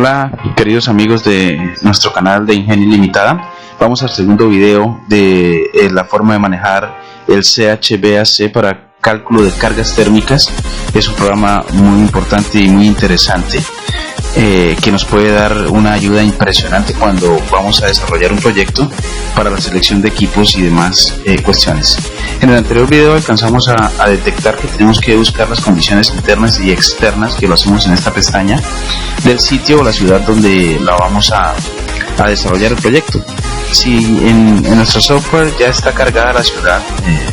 Hola queridos amigos de nuestro canal de Ingenio Ilimitada. Vamos al segundo video de la forma de manejar el CHVAC para cálculo de cargas térmicas. Es un programa muy importante y muy interesante que nos puede dar una ayuda impresionante cuando vamos a desarrollar un proyecto para la selección de equipos y demás cuestiones. En el anterior video alcanzamos a detectar que tenemos que buscar las condiciones internas y externas, que lo hacemos en esta pestaña, del sitio o la ciudad donde la vamos a desarrollar el proyecto. Si en nuestro software ya está cargada la ciudad,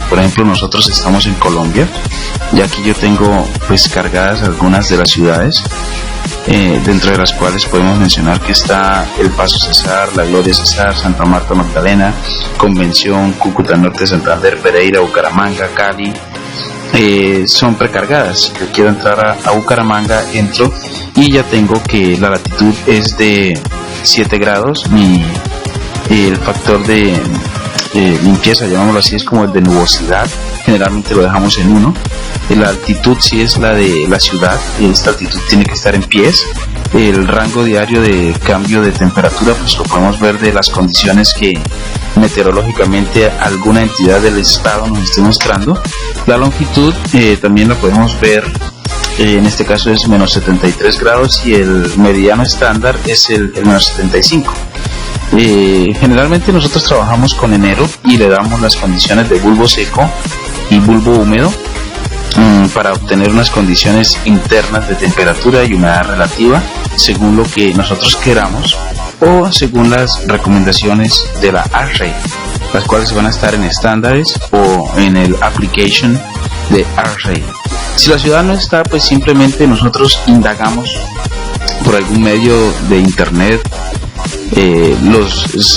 por ejemplo nosotros estamos en Colombia, y aquí yo tengo pues cargadas algunas de las ciudades, dentro de las cuales podemos mencionar que está El Paso Cesar, La Gloria Cesar, Santa Marta Magdalena, Convención, Cúcuta Norte, Santander, Pereira, Bucaramanga, Cali. Son precargadas. Yo quiero entrar a Bucaramanga, entro y ya tengo que la latitud es de 7 grados y el factor de limpieza, llamémoslo así, es como el de nubosidad, generalmente lo dejamos en 1. La altitud sí es la de la ciudad, esta altitud tiene que estar en pies. El rango diario de cambio de temperatura pues lo podemos ver de las condiciones que meteorológicamente alguna entidad del estado nos esté mostrando. La longitud también la podemos ver, en este caso es menos 73 grados y el meridiano estándar es el menos 75. Generalmente nosotros trabajamos con enero y le damos las condiciones de bulbo seco y bulbo húmedo para obtener unas condiciones internas de temperatura y humedad relativa según lo que nosotros queramos o según las recomendaciones de la ARRAY, las cuales van a estar en estándares o en el application de ARRAY. Si la ciudad no está, pues simplemente nosotros indagamos por algún medio de internet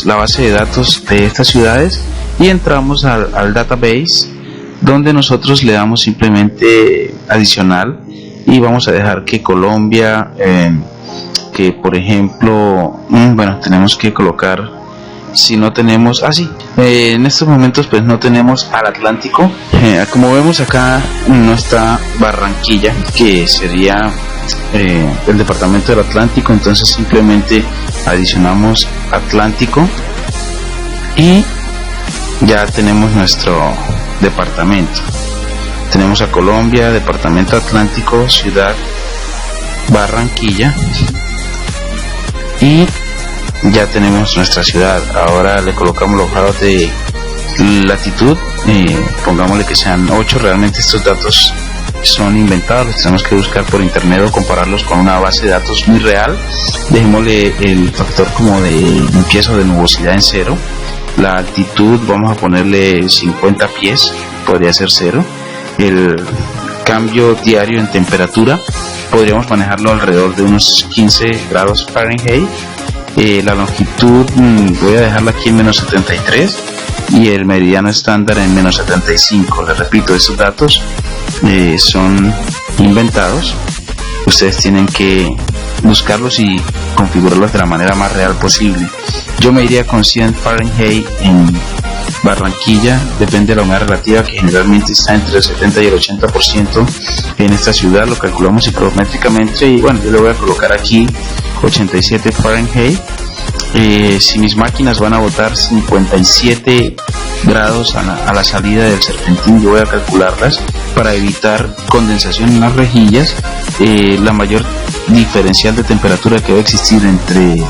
la base de datos de estas ciudades y entramos al database, donde nosotros le damos simplemente adicional y vamos a dejar que Colombia, que por ejemplo, bueno, tenemos que colocar, si no tenemos, en estos momentos pues no tenemos al Atlántico. Como vemos acá no está Barranquilla, que sería el departamento del Atlántico, entonces simplemente adicionamos Atlántico y ya tenemos nuestro departamento. Tenemos a Colombia, departamento Atlántico, ciudad Barranquilla, y ya tenemos nuestra ciudad. Ahora le colocamos los grados de latitud, pongámosle que sean 8. Realmente estos datos son inventados, los tenemos que buscar por internet o compararlos con una base de datos muy real. Dejémosle el factor como de limpieza o de nubosidad en 0. La altitud vamos a ponerle 50 pies, podría ser 0. El cambio diario en temperatura podríamos manejarlo alrededor de unos 15 grados Fahrenheit. La longitud voy a dejarla aquí en menos 73 y el meridiano estándar en menos 75. Les repito, estos datos son inventados. Ustedes tienen que buscarlos y configurarlos de la manera más real posible. Yo me iría con 100 Fahrenheit en Barranquilla, depende de la humedad relativa, que generalmente está entre el 70 y el 80% en esta ciudad. Lo calculamos psicométricamente y bueno, yo le voy a colocar aquí 87 Fahrenheit. Si mis máquinas van a botar 57 grados a la salida del serpentín, yo voy a calcularlas para evitar condensación en las rejillas. La mayor diferencial de temperatura que va a existir entre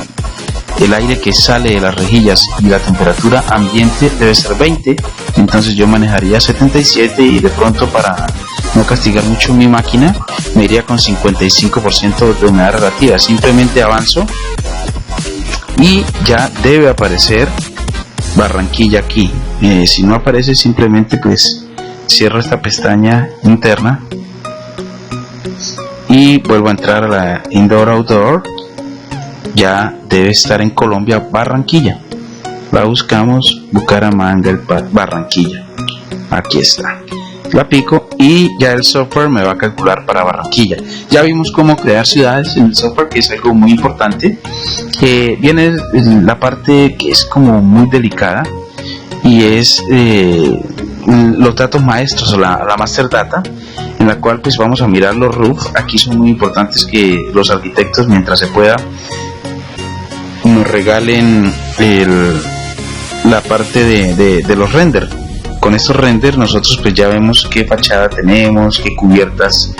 el aire que sale de las rejillas y la temperatura ambiente debe ser 20, entonces yo manejaría 77 y de pronto, para no castigar mucho mi máquina, me iría con 55% de humedad relativa. Simplemente avanzo y ya debe aparecer Barranquilla aquí. Si no aparece, simplemente pues cierro esta pestaña interna y vuelvo a entrar a la Indoor Outdoor. Ya debe estar en Colombia, Barranquilla. La buscamos, Bucaramanga, Barranquilla. Aquí está. La pico y ya el software me va a calcular para Barranquilla. Ya vimos cómo crear ciudades en el software, que es algo muy importante. Viene la parte que es como muy delicada y es los datos maestros o la master data. en la cual pues vamos a mirar los roof. Aquí son muy importantes que los arquitectos, mientras se pueda, nos regalen la parte de los render. Con estos render nosotros pues ya vemos qué fachada tenemos, qué cubiertas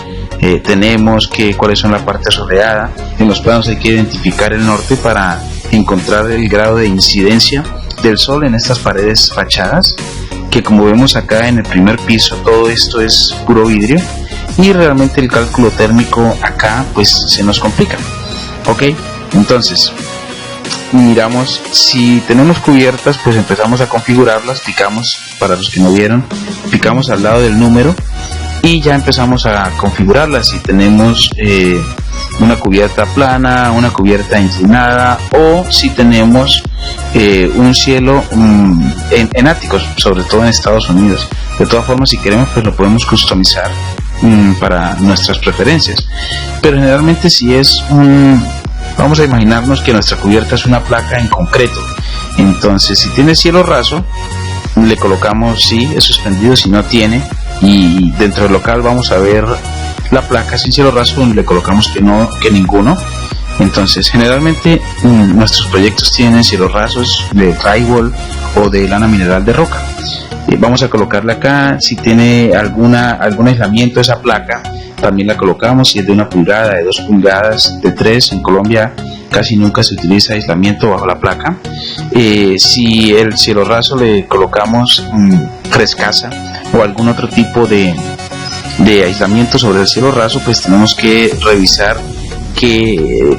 tenemos, cuáles son la parte soleada. En los planos hay que identificar el norte para encontrar el grado de incidencia del sol en estas paredes fachadas, que como vemos acá en el primer piso todo esto es puro vidrio, y realmente el cálculo térmico acá pues se nos complica. Ok, entonces miramos, si tenemos cubiertas pues empezamos a configurarlas, picamos, para los que no vieron, picamos al lado del número y ya empezamos a configurarlas. Si tenemos una cubierta plana, una cubierta inclinada, o si tenemos un cielo en áticos, sobre todo en Estados Unidos. De todas formas, si queremos pues lo podemos customizar para nuestras preferencias, pero generalmente si es vamos a imaginarnos que nuestra cubierta es una placa en concreto. Entonces si tiene cielo raso le colocamos sí, es suspendido. Si no tiene, y dentro del local vamos a ver la placa sin cielo raso, le colocamos que no, que ninguno. Entonces generalmente nuestros proyectos tienen cielos rasos de drywall o de lana mineral de roca. Vamos a colocarla acá. Si tiene algún aislamiento esa placa, también la colocamos. Si es de 1 pulgada, de 2 pulgadas, de 3, en Colombia casi nunca se utiliza aislamiento bajo la placa. Si el cielo raso le colocamos frescasa o algún otro tipo de aislamiento sobre el cielo raso, pues tenemos que revisar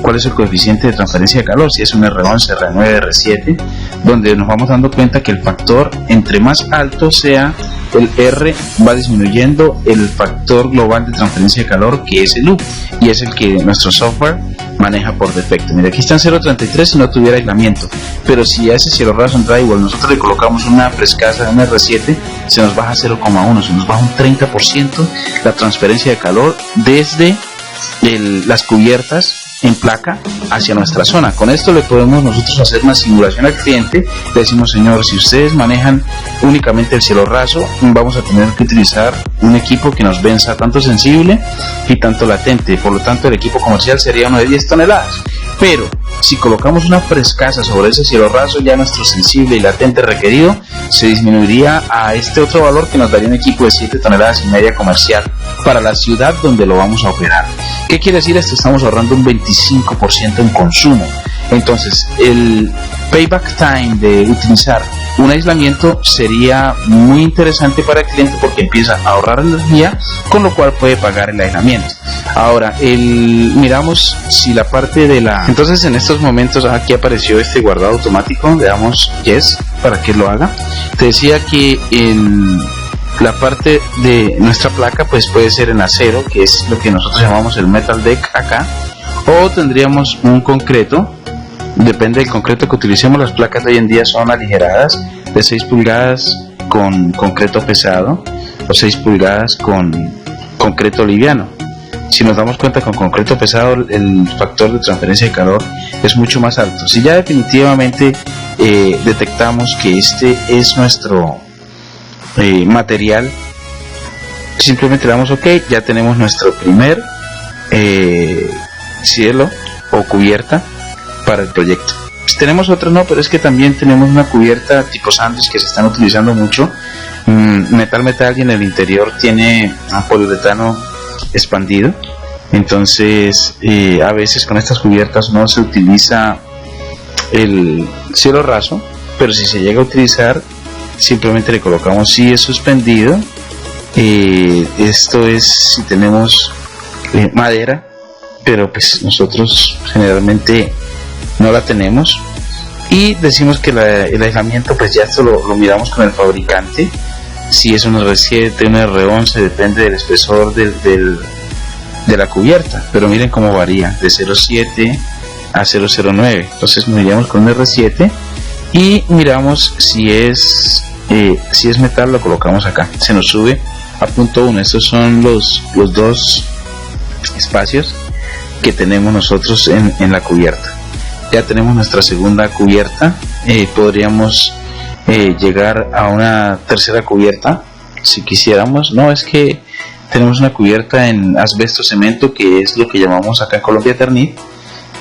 cuál es el coeficiente de transferencia de calor, si es un R11, R9, R7, donde nos vamos dando cuenta que el factor, entre más alto sea el R, va disminuyendo el factor global de transferencia de calor, que es el U, y es el que nuestro software maneja por defecto. Mira, aquí está en 0.33 si no tuviera aislamiento, pero si a ese cielo raso en drywall nosotros le colocamos una frescasa, un R7, se nos baja 0.1, se nos baja un 30% la transferencia de calor desde las cubiertas en placa hacia nuestra zona. Con esto le podemos nosotros hacer una simulación al cliente. Le decimos: señor, si ustedes manejan únicamente el cielo raso, vamos a tener que utilizar un equipo que nos venza tanto sensible y tanto latente, por lo tanto el equipo comercial sería uno de 10 toneladas. Pero si colocamos una frescasa sobre ese cielo raso, ya nuestro sensible y latente requerido se disminuiría a este otro valor, que nos daría un equipo de 7 toneladas y media comercial para la ciudad donde lo vamos a operar. ¿Qué quiere decir esto? Estamos ahorrando un 25% en consumo. Entonces el payback time de utilizar un aislamiento sería muy interesante para el cliente, porque empieza a ahorrar energía, con lo cual puede pagar el aislamiento. Ahora miramos si la parte de la... Entonces en estos momentos aquí apareció este guardado automático. Le damos yes para que lo haga. Te decía que la parte de nuestra placa pues puede ser en acero, que es lo que nosotros llamamos el metal deck acá, o tendríamos un concreto. Depende del concreto que utilicemos. Las placas de hoy en día son aligeradas, de 6 pulgadas con concreto pesado o 6 pulgadas con concreto liviano. Si nos damos cuenta, con concreto pesado el factor de transferencia de calor es mucho más alto. Si ya definitivamente detectamos que este es nuestro material, simplemente le damos OK. Ya tenemos nuestro primer cielo o cubierta para el proyecto. Pues tenemos otro, no, pero es que también tenemos una cubierta tipo sándwich que se están utilizando mucho, metal, y en el interior tiene un poliuretano expandido. Entonces a veces con estas cubiertas no se utiliza el cielo raso, pero si se llega a utilizar, simplemente le colocamos si es suspendido. Esto es si tenemos madera, pero pues nosotros generalmente no la tenemos, y decimos que el aislamiento pues ya esto lo miramos con el fabricante, si es un R7, un R11, depende del espesor de la cubierta, pero miren cómo varía de 0.7 a 0.09. Entonces miramos con un R7 y miramos si es metal, lo colocamos acá, se nos sube a punto 1. Estos son los dos espacios que tenemos nosotros en la cubierta. Ya tenemos nuestra segunda cubierta. Podríamos llegar a una tercera cubierta si quisiéramos. No, es que tenemos una cubierta en asbesto cemento, que es lo que llamamos acá en Colombia Eternit.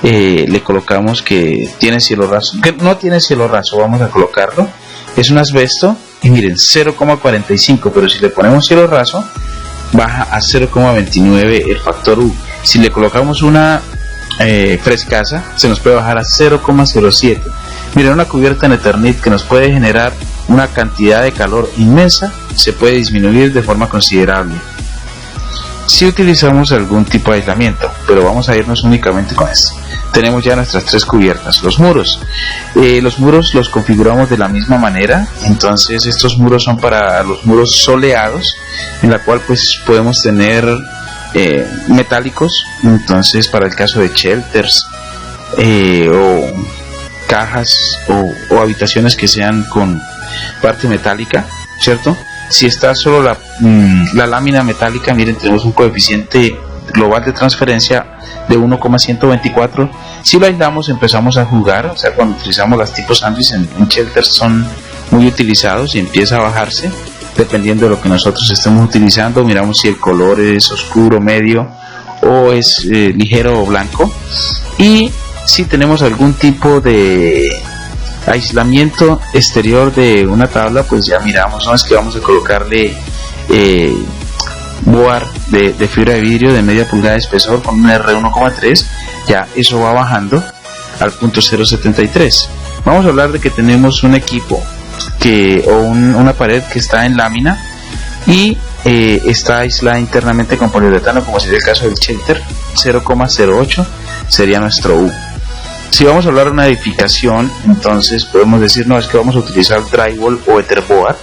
Le colocamos que tiene cielo raso, que no tiene cielo raso, vamos a colocarlo, es un asbesto y miren 0,45, pero si le ponemos cielo raso baja a 0,29 el factor U. Si le colocamos una frescasa se nos puede bajar a 0,07. miren, una cubierta en Eternit que nos puede generar una cantidad de calor inmensa se puede disminuir de forma considerable si utilizamos algún tipo de aislamiento, pero vamos a irnos únicamente con esto. Tenemos ya nuestras 3 cubiertas. Los muros los configuramos de la misma manera. Entonces estos muros son para los muros soleados, en la cual pues podemos tener metálicos. Entonces para el caso de shelters o cajas o habitaciones que sean con parte metálica, ¿cierto? Si está solo la lámina metálica, miren, tenemos un coeficiente global de transferencia de 1,124. Si lo aislamos empezamos a jugar, o sea, cuando utilizamos las tipos sándwich en shelters son muy utilizados y empieza a bajarse dependiendo de lo que nosotros estemos utilizando. Miramos si el color es oscuro, medio o es ligero o blanco, y si tenemos algún tipo de aislamiento exterior de una tabla, pues ya miramos, no es que vamos a colocarle board de fibra de vidrio de media pulgada de espesor con un R1,3, ya eso va bajando al punto 0,73. Vamos a hablar de que tenemos un equipo una pared que está en lámina y está aislada internamente con poliuretano, como sería el caso del shelter. 0,08 sería nuestro U. Si vamos a hablar de una edificación, entonces podemos decir, no, es que vamos a utilizar drywall o etherboard,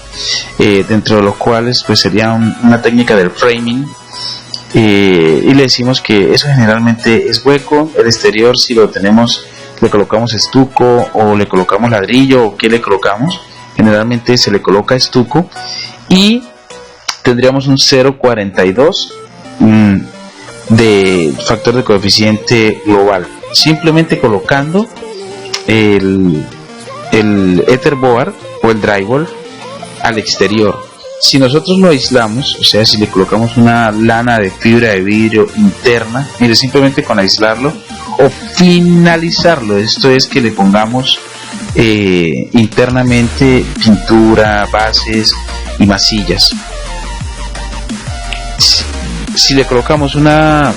dentro de los cuales pues sería una técnica del framing, y le decimos que eso generalmente es hueco. El exterior, si lo tenemos, le colocamos estuco o le colocamos ladrillo, o qué le colocamos, generalmente se le coloca estuco, y tendríamos un 0,42 de factor de coeficiente global, simplemente colocando el etherboard o el drywall al exterior. Si nosotros lo aislamos, o sea, si le colocamos una lana de fibra de vidrio interna, mire, simplemente con aislarlo o finalizarlo, esto es que le pongamos internamente pintura, bases y masillas. Si le colocamos una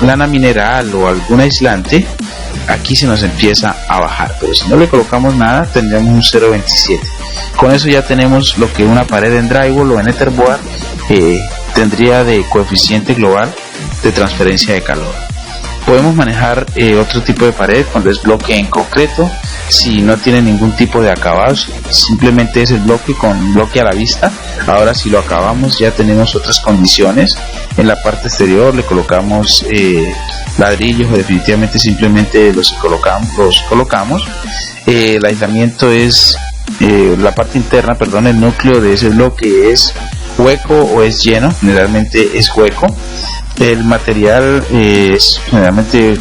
lana mineral o algún aislante, aquí se nos empieza a bajar, pero si no le colocamos nada tendríamos un 0,27. Con eso ya tenemos lo que una pared en drywall o en etherboard tendría de coeficiente global de transferencia de calor. Podemos manejar otro tipo de pared cuando es bloque en concreto, si no tiene ningún tipo de acabados, simplemente es el bloque con bloque a la vista. Ahora si lo acabamos ya tenemos otras condiciones. En la parte exterior le colocamos ladrillos, o definitivamente simplemente los colocamos. El aislamiento es la parte interna, perdón, el núcleo de ese bloque es hueco o es lleno, generalmente es hueco. El material es generalmente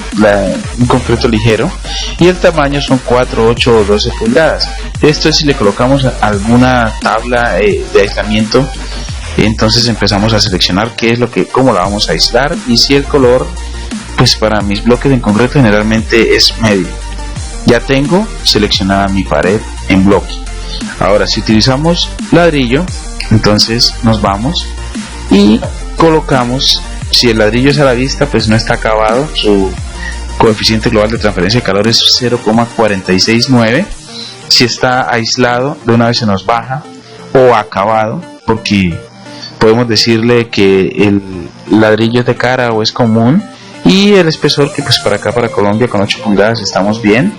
un concreto ligero y el tamaño son 4, 8 o 12 pulgadas. Esto es si le colocamos alguna tabla de aislamiento. Entonces empezamos a seleccionar cómo la vamos a aislar, y si el color, pues para mis bloques en concreto generalmente es medio. Ya tengo seleccionada mi pared en bloque. Ahora si utilizamos ladrillo, entonces nos vamos y colocamos. Si el ladrillo es a la vista, pues no está acabado, su coeficiente global de transferencia de calor es 0,469. Si está aislado, de una vez se nos baja, o acabado, porque podemos decirle que el ladrillo es de cara o es común, y el espesor, que pues para acá, para Colombia, con 8 pulgadas estamos bien.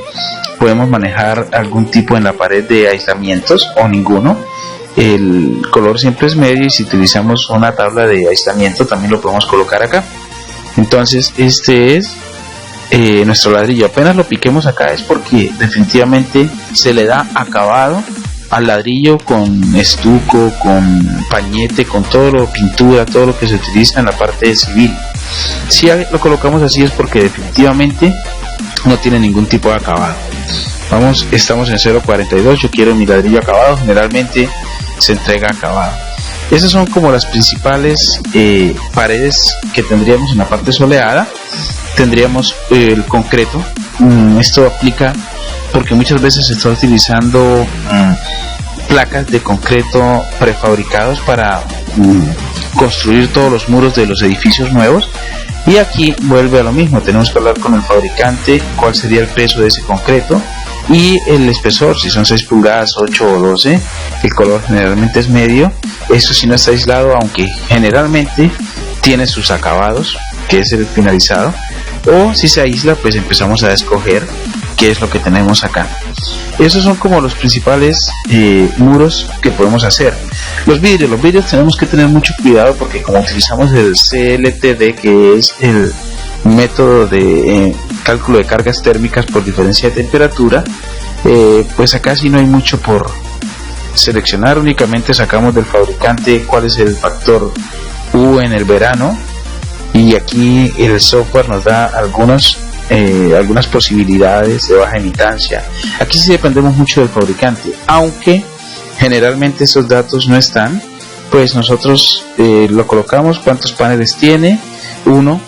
Podemos manejar algún tipo en la pared de aislamientos o ninguno. El color siempre es medio, y si utilizamos una tabla de aislamiento también lo podemos colocar acá. Entonces este es nuestro ladrillo. Apenas lo piquemos acá es porque definitivamente se le da acabado al ladrillo con estuco, con pañete, con pintura, todo lo que se utiliza en la parte civil. Si lo colocamos así es porque definitivamente no tiene ningún tipo de acabado. Estamos en 0,42, yo quiero mi ladrillo acabado, generalmente se entrega acabado. Esas son como las principales paredes que tendríamos en la parte soleada. Tendríamos el concreto. Esto aplica porque muchas veces se está utilizando placas de concreto prefabricados para construir todos los muros de los edificios nuevos. Y aquí vuelve a lo mismo, tenemos que hablar con el fabricante cuál sería el peso de ese concreto y el espesor, si son 6 pulgadas, 8 o 12. El color generalmente es medio. Esto si no está aislado, aunque generalmente tiene sus acabados, que es el finalizado, o si se aísla, pues empezamos a escoger qué es lo que tenemos acá. Esos son como los principales muros que podemos hacer. Los vidrios tenemos que tener mucho cuidado porque como utilizamos el CLTD, que es el método de cálculo de cargas térmicas por diferencia de temperatura, pues acá sí no hay mucho por seleccionar. Únicamente sacamos del fabricante cuál es el factor U en el verano, y aquí el software nos da algunas posibilidades de baja emitancia. Aquí sí dependemos mucho del fabricante, aunque generalmente esos datos no están. Pues nosotros lo colocamos, cuántos paneles tiene, uno,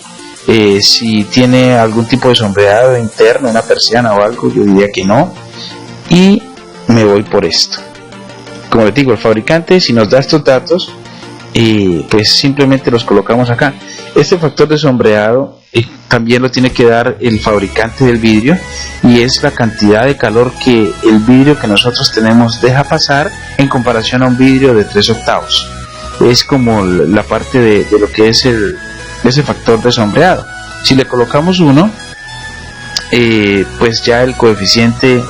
si tiene algún tipo de sombreado interno, una persiana o algo, yo diría que no, y me voy por esto. Como les digo, el fabricante si nos da estos datos, pues simplemente los colocamos acá. Este factor de sombreado también lo tiene que dar el fabricante del vidrio, y es la cantidad de calor que el vidrio que nosotros tenemos deja pasar en comparación a un vidrio de 3/8. Es como la parte de lo que es ese factor de sombreado. Si le colocamos 1, pues ya el coeficiente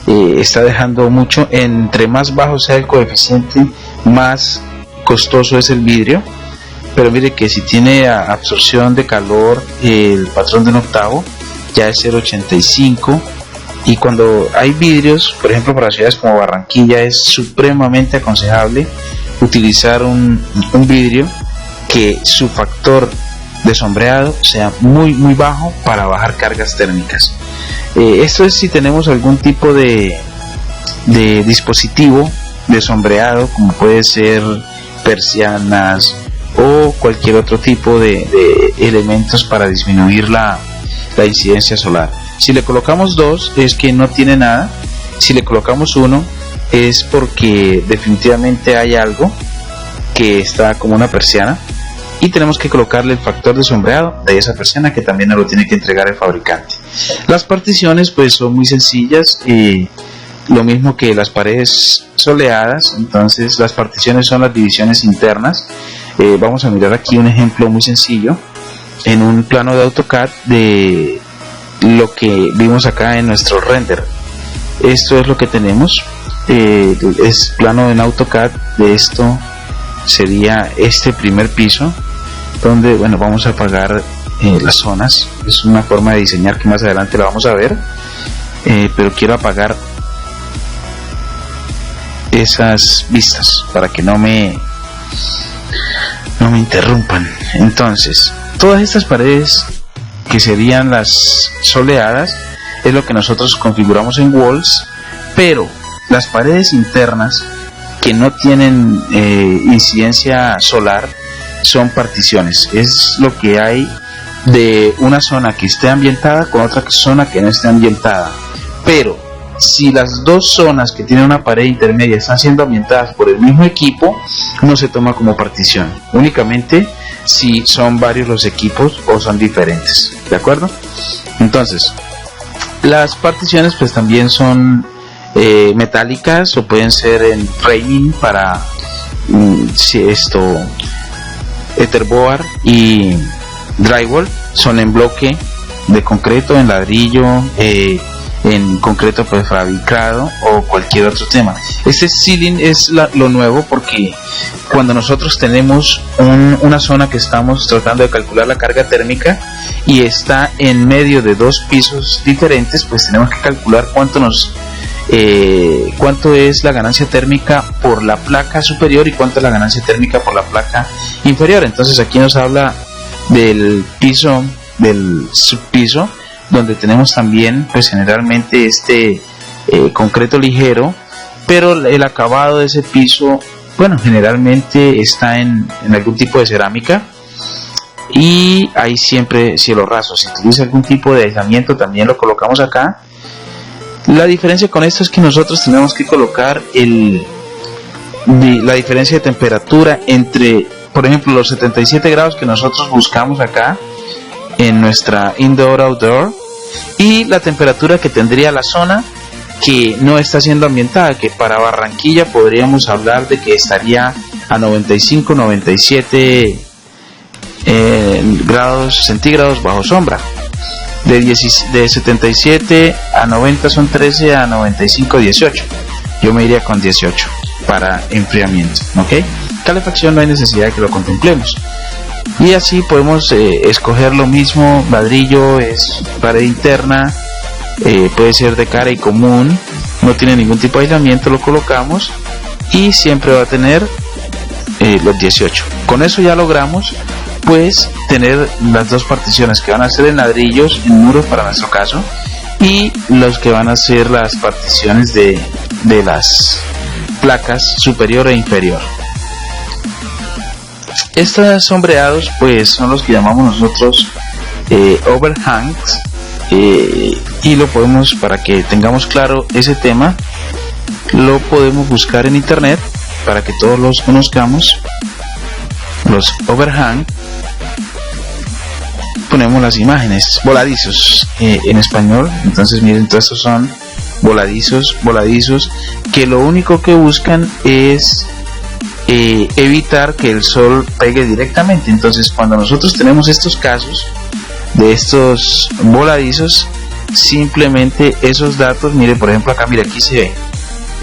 está dejando mucho. Entre más bajo sea el coeficiente, más costoso es el vidrio. Pero mire que si tiene absorción de calor, el patrón de 1/8 ya es 0.85, y cuando hay vidrios, por ejemplo para ciudades como Barranquilla, es supremamente aconsejable utilizar un vidrio que su factor de sombreado sea muy bajo para bajar cargas térmicas. Esto es si tenemos algún tipo de dispositivo de sombreado, como puede ser persianas o cualquier otro tipo de elementos para disminuir la incidencia solar. Si le colocamos 2 es que no tiene nada. Si le colocamos 1 es porque definitivamente hay algo que está como una persiana, y tenemos que colocarle el factor de sombreado de esa persiana, que también nos lo tiene que entregar el fabricante. Las particiones pues son muy sencillas, lo mismo que las paredes soleadas. Entonces las particiones son las divisiones internas. Vamos a mirar aquí un ejemplo muy sencillo en un plano de AutoCAD de lo que vimos acá en nuestro render. Esto es lo que tenemos, es plano en AutoCAD de esto. Sería este primer piso, donde bueno, vamos a apagar las zonas. Es una forma de diseñar que más adelante la vamos a ver, pero quiero apagar esas vistas para que no me interrumpan. Entonces todas estas paredes que serían las soleadas es lo que nosotros configuramos en Walls, pero las paredes internas que no tienen incidencia solar son particiones. Es lo que hay de una zona que esté ambientada con otra zona que no esté ambientada. Pero si las dos zonas que tienen una pared intermedia están siendo ambientadas por el mismo equipo, no se toma como partición, únicamente si son varios los equipos o son diferentes, ¿de acuerdo? Entonces las particiones pues también son metálicas, o pueden ser en framing para etherboard y drywall. Son en bloque de concreto, en ladrillo, en concreto prefabricado o cualquier otro tema. Este ceiling es lo nuevo, porque cuando nosotros tenemos una zona que estamos tratando de calcular la carga térmica y está en medio de dos pisos diferentes, pues tenemos que calcular cuánto es la ganancia térmica por la placa superior y cuánto es la ganancia térmica por la placa inferior. Entonces aquí nos habla del piso, del subpiso, donde tenemos también pues generalmente concreto ligero, pero el acabado de ese piso bueno, generalmente está en algún tipo de cerámica, y hay siempre cielo raso. Si utiliza algún tipo de aislamiento, también lo colocamos acá. La diferencia con esto es que nosotros tenemos que colocar la diferencia de temperatura entre, por ejemplo, los 77 grados que nosotros buscamos acá en nuestra indoor outdoor, y la temperatura que tendría la zona que no está siendo ambientada, que para Barranquilla podríamos hablar de que estaría a 95, 97 grados centígrados bajo sombra. De 77 a 90 son 13, a 95 18. Yo me iría con 18 para enfriamiento, ¿ok? Calefacción no hay necesidad de que lo contemplemos. Y así podemos escoger lo mismo. Ladrillo es pared interna, puede ser de cara y común, no tiene ningún tipo de aislamiento, lo colocamos y siempre va a tener los 18. Con eso ya logramos pues tener las dos particiones que van a ser en ladrillos, en muros para nuestro caso, y los que van a ser las particiones de las placas superior e inferior. Estos sombreados pues son los que llamamos nosotros overhangs, y lo podemos, para que tengamos claro ese tema, lo podemos buscar en internet para que todos los conozcamos. Los overhang, ponemos las imágenes, voladizos en español. Entonces miren, todos estos son voladizos que lo único que buscan es evitar que el sol pegue directamente. Entonces cuando nosotros tenemos estos casos de estos voladizos, simplemente esos datos, mire por ejemplo acá, mire, aquí se ve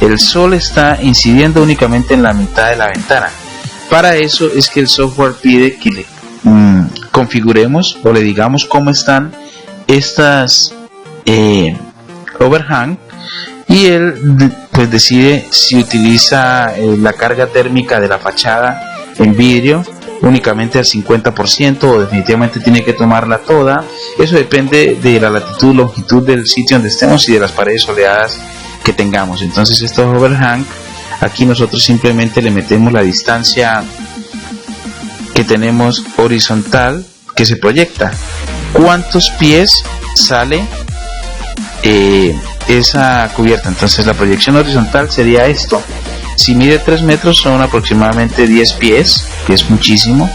el sol está incidiendo únicamente en la mitad de la ventana. Para eso es que el software pide que le configuremos o le digamos cómo están estas overhang, y él pues decide si utiliza la carga térmica de la fachada en vidrio únicamente al 50% o definitivamente tiene que tomarla toda. Eso depende de la latitud, longitud del sitio donde estemos y de las paredes soleadas que tengamos. Entonces estos overhang, aquí nosotros simplemente le metemos la distancia que tenemos horizontal que se proyecta, cuántos pies sale esa cubierta. Entonces la proyección horizontal sería esto. Si mide 3 metros son aproximadamente 10 pies, que es muchísimo.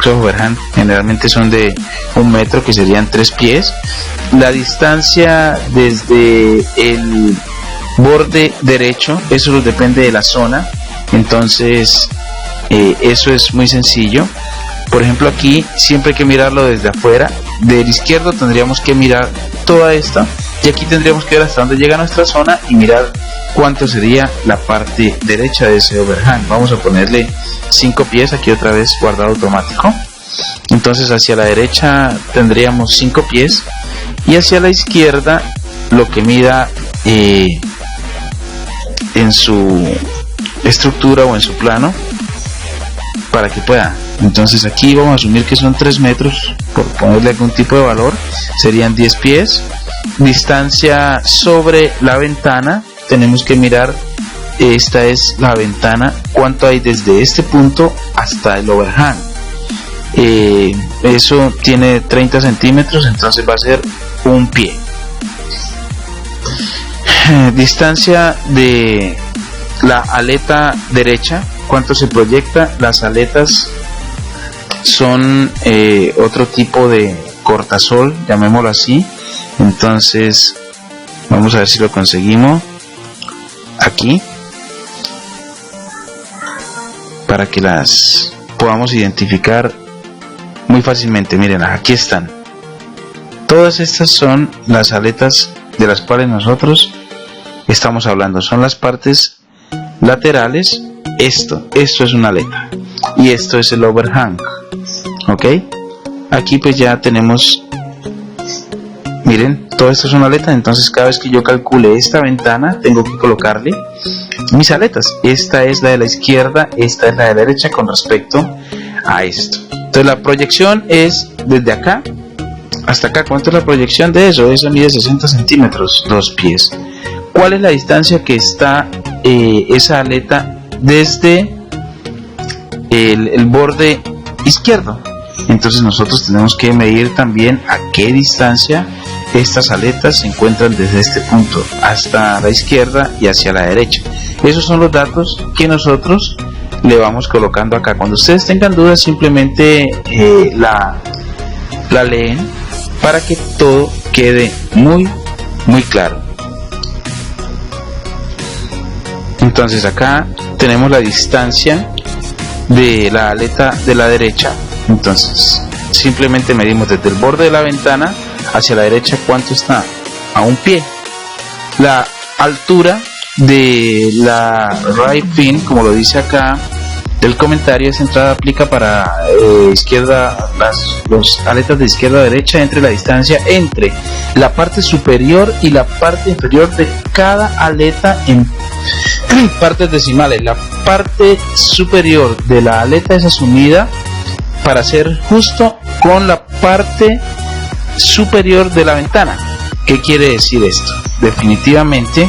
Los overhang generalmente son de 1 metro, que serían 3 pies. La distancia desde el borde derecho, eso depende de la zona. Entonces eso es muy sencillo. Por ejemplo, aquí siempre hay que mirarlo desde afuera. Del izquierdo tendríamos que mirar toda esta, y aquí tendríamos que ver hasta dónde llega nuestra zona y mirar cuánto sería la parte derecha de ese overhang. Vamos a ponerle 5 pies, aquí otra vez guardado automático. Entonces hacia la derecha tendríamos 5 pies, y hacia la izquierda lo que mida en su estructura o en su plano, para que pueda. Entonces aquí vamos a asumir que son 3 metros, por ponerle algún tipo de valor, serían 10 pies. Distancia sobre la ventana, tenemos que mirar, esta es la ventana, cuánto hay desde este punto hasta el overhang. Eso tiene 30 centímetros, entonces va a ser 1 pie. Distancia de la aleta derecha, cuánto se proyecta. Las aletas son otro tipo de cortasol, llamémoslo así. Entonces vamos a ver si lo conseguimos aquí para que las podamos identificar muy fácilmente. Miren, aquí están. Todas estas son las aletas de las cuales nosotros estamos hablando. Son las partes laterales. Esto es una aleta y esto es el overhang. Ok, aquí pues ya tenemos, miren, todo esto es una aleta. Entonces cada vez que yo calcule esta ventana tengo que colocarle mis aletas. Esta es la de la izquierda, esta es la de la derecha con respecto a esto. Entonces la proyección es desde acá hasta acá. ¿Cuánto es la proyección de eso? Eso mide 60 centímetros, 2 pies. ¿Cuál es la distancia que está esa aleta desde el borde izquierdo. Entonces nosotros tenemos que medir también a qué distancia estas aletas se encuentran desde este punto hasta la izquierda y hacia la derecha. Esos son los datos que nosotros le vamos colocando acá. Cuando ustedes tengan dudas, simplemente la leen para que todo quede muy claro. Entonces acá tenemos la distancia de la aleta de la derecha. Entonces simplemente medimos desde el borde de la ventana hacia la derecha cuánto está, a un pie. La altura de la right fin, como lo dice acá el comentario, esa entrada aplica para izquierda, las aletas de izquierda a derecha entre la distancia entre la parte superior y la parte inferior de cada aleta en partes decimales. La parte superior de la aleta es asumida para ser justo con la parte superior de la ventana. ¿Qué quiere decir esto? Definitivamente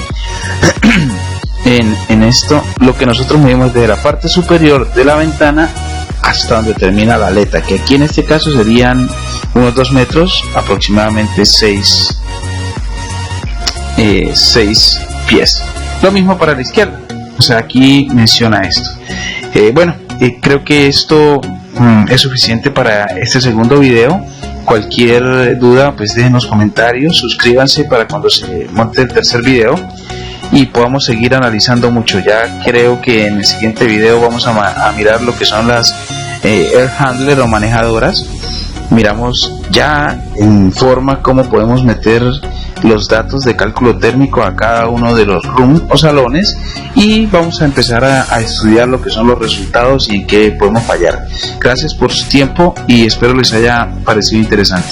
en esto lo que nosotros medimos desde la parte superior de la ventana hasta donde termina la aleta, que aquí en este caso serían unos 2 metros, aproximadamente 6 pies. Lo mismo para la izquierda, o sea, aquí menciona esto. Creo que esto es suficiente para este segundo video. Cualquier duda, pues dejen los comentarios, suscríbanse para cuando se monte el tercer video y podamos seguir analizando mucho. Ya creo que en el siguiente video vamos a mirar lo que son las air handler o manejadoras. Miramos ya en forma cómo podemos meter los datos de cálculo térmico a cada uno de los rooms o salones, y vamos a empezar a estudiar lo que son los resultados y en qué podemos fallar. Gracias por su tiempo y espero les haya parecido interesante.